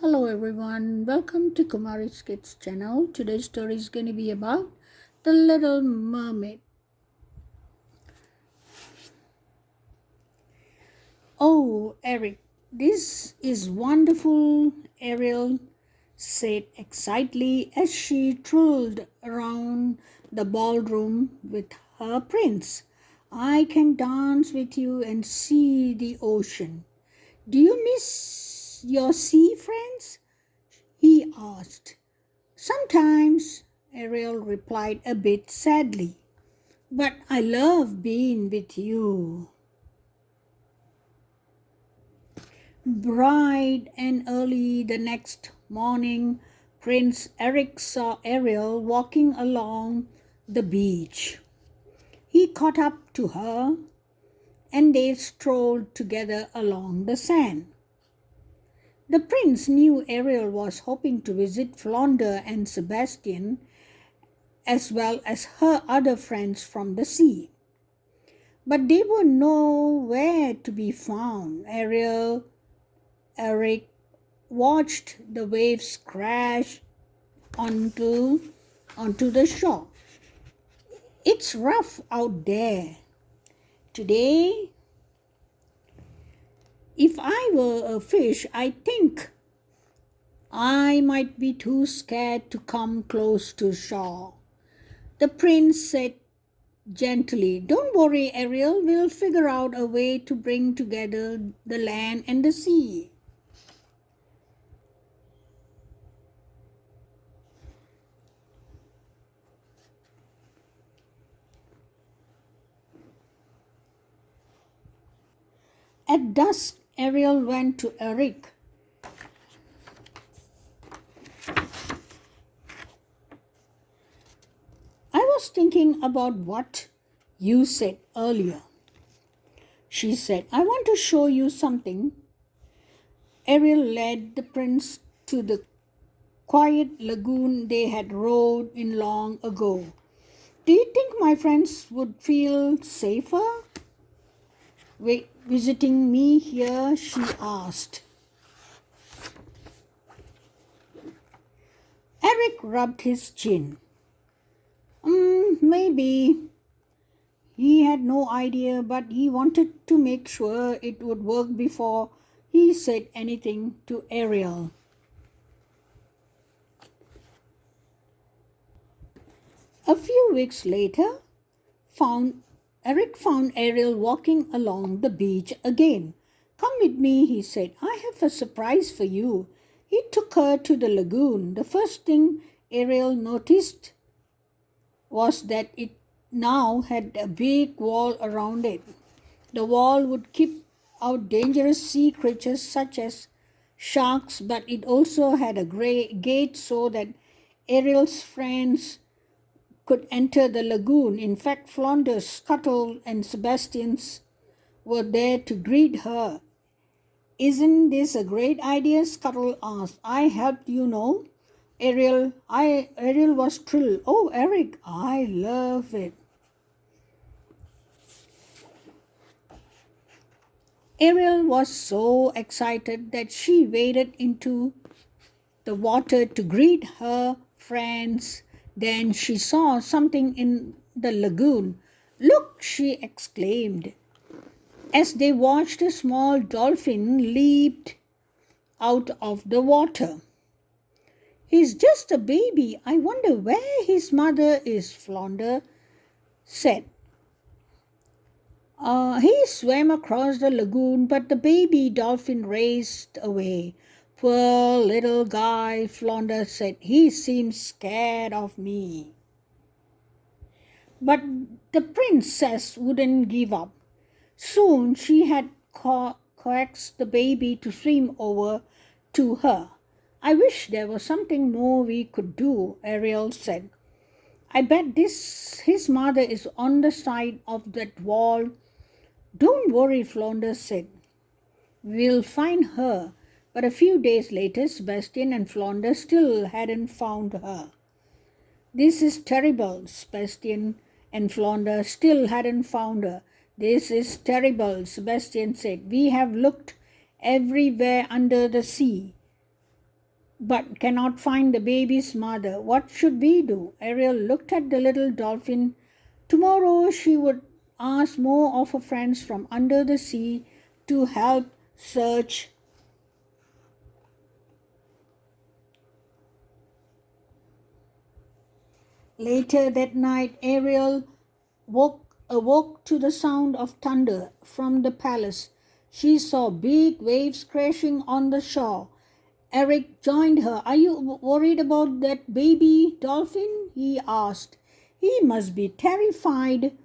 Hello everyone, welcome to Kumari's Kids channel. Today's story is going to be about the Little Mermaid. Oh, Eric, this is wonderful, Ariel said excitedly as she trolled around the ballroom with her prince. I can dance with you and see the ocean. Do you miss your sea friends? He asked. Sometimes, Ariel replied a bit sadly, but I love being with you. Bright and early the next morning, Prince Eric saw Ariel walking along the beach. He caught up to her and they strolled together along the sand. The prince knew Ariel was hoping to visit Flounder and Sebastian as well as her other friends from the sea. But they were nowhere to be found. Eric watched the waves crash onto the shore. It's rough out there. Today, if I were a fish, I think I might be too scared to come close to shore. The prince said gently, don't worry, Ariel, we'll figure out a way to bring together the land and the sea. At dusk, Ariel went to Eric. I was thinking about what you said earlier. She said, I want to show you something. Ariel led the prince to the quiet lagoon they had rowed in long ago. Do you think my friends would feel safer visiting me here? She asked. Eric rubbed his chin. Maybe. He had no idea, but he wanted to make sure it would work before he said anything to Ariel. A few weeks later, Eric found Ariel walking along the beach again. Come with me, he said. I have a surprise for you. He took her to the lagoon. The first thing Ariel noticed was that it now had a big wall around it. The wall would keep out dangerous sea creatures such as sharks, but it also had a gate so that Ariel's friends could enter the lagoon. In fact, Flounder, Scuttle, and Sebastian's were there to greet her. Isn't this a great idea? Scuttle asked. I helped you know. Ariel was thrilled. Oh, Eric, I love it. Ariel was so excited that she waded into the water to greet her friends. Then she saw something in the lagoon. Look, she exclaimed. As they watched, a small dolphin leaped out of the water. He's just a baby. I wonder where his mother is, Flounder said. He swam across the lagoon, but the baby dolphin raced away. Poor little guy, Flounder said. He seems scared of me. But the princess wouldn't give up. Soon she had coaxed the baby to swim over to her. I wish there was something more we could do, Ariel said. I bet his mother is on the side of that wall. Don't worry, Flounder said. We'll find her. But a few days later, Sebastian and Flounder still hadn't found her. This is terrible, Sebastian and Flounder still hadn't found her. This is terrible, Sebastian said. We have looked everywhere under the sea. but cannot find the baby's mother. What should we do? Ariel looked at the little dolphin. Tomorrow she would ask more of her friends from under the sea to help search. Later that night, Ariel awoke to the sound of thunder from the palace. She saw big waves crashing on the shore. Eric joined her. Are you worried about that baby dolphin? He asked. He must be terrified.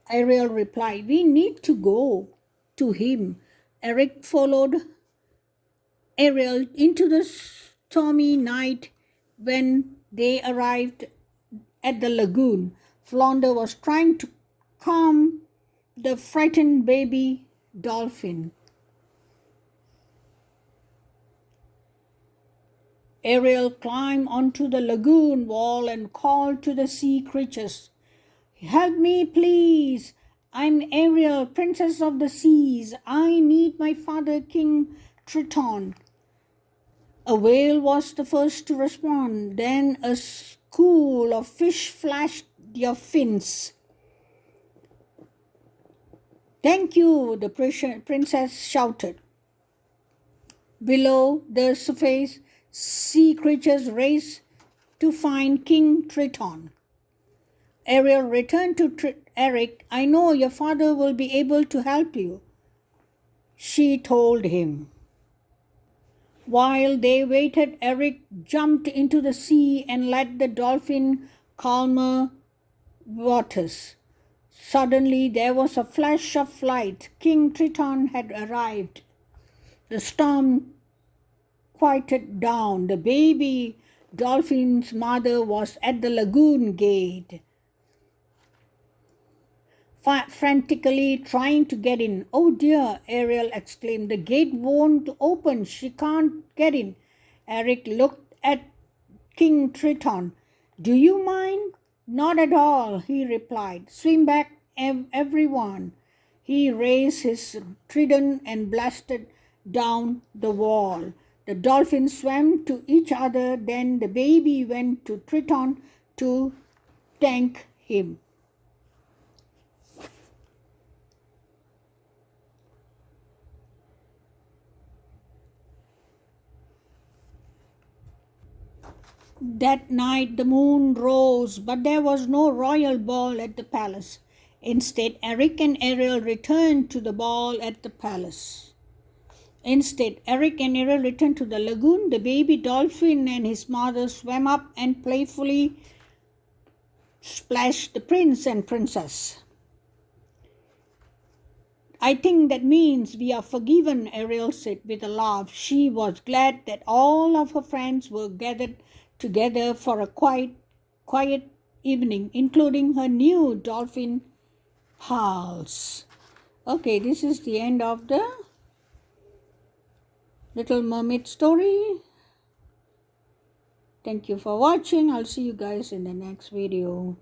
Ariel replied. We need to go to him. Eric followed Ariel into the stormy night. When they arrived at the lagoon, Flounder was trying to calm the frightened baby dolphin. Ariel climbed onto the lagoon wall and called to the sea creatures. Help me, please. I'm Ariel, princess of the seas. I need my father, King Triton. A whale was the first to respond. Then a school of fish flashed their fins. Thank you, the princess shouted. Below the surface, sea creatures raced to find King Triton. Ariel returned to Eric. I know your father will be able to help you, she told him. While they waited, Eric jumped into the sea and let the dolphin calmer waters. Suddenly there was a flash of light. King Triton had arrived. The storm quieted down. The baby dolphin's mother was at the lagoon gate, frantically trying to get in. Oh dear, Ariel exclaimed. The gate won't open. She can't get in. Eric looked at King Triton. Do you mind? Not at all, he replied. Swim back, everyone. He raised his trident and blasted down the wall. The dolphins swam to each other. Then the baby went to Triton to thank him. That night the moon rose, but there was no royal ball at the palace. Instead, Eric and Ariel returned to the ball at the palace. Instead, Eric and Ariel returned to the lagoon. The baby dolphin and his mother swam up and playfully splashed the prince and princess. I think that means we are forgiven, Ariel said with a laugh. She was glad that all of her friends were gathered together for a quiet evening, including her new dolphin pals. Okay, this is the end of the Little Mermaid story. Thank you for watching. I'll see you guys in the next video.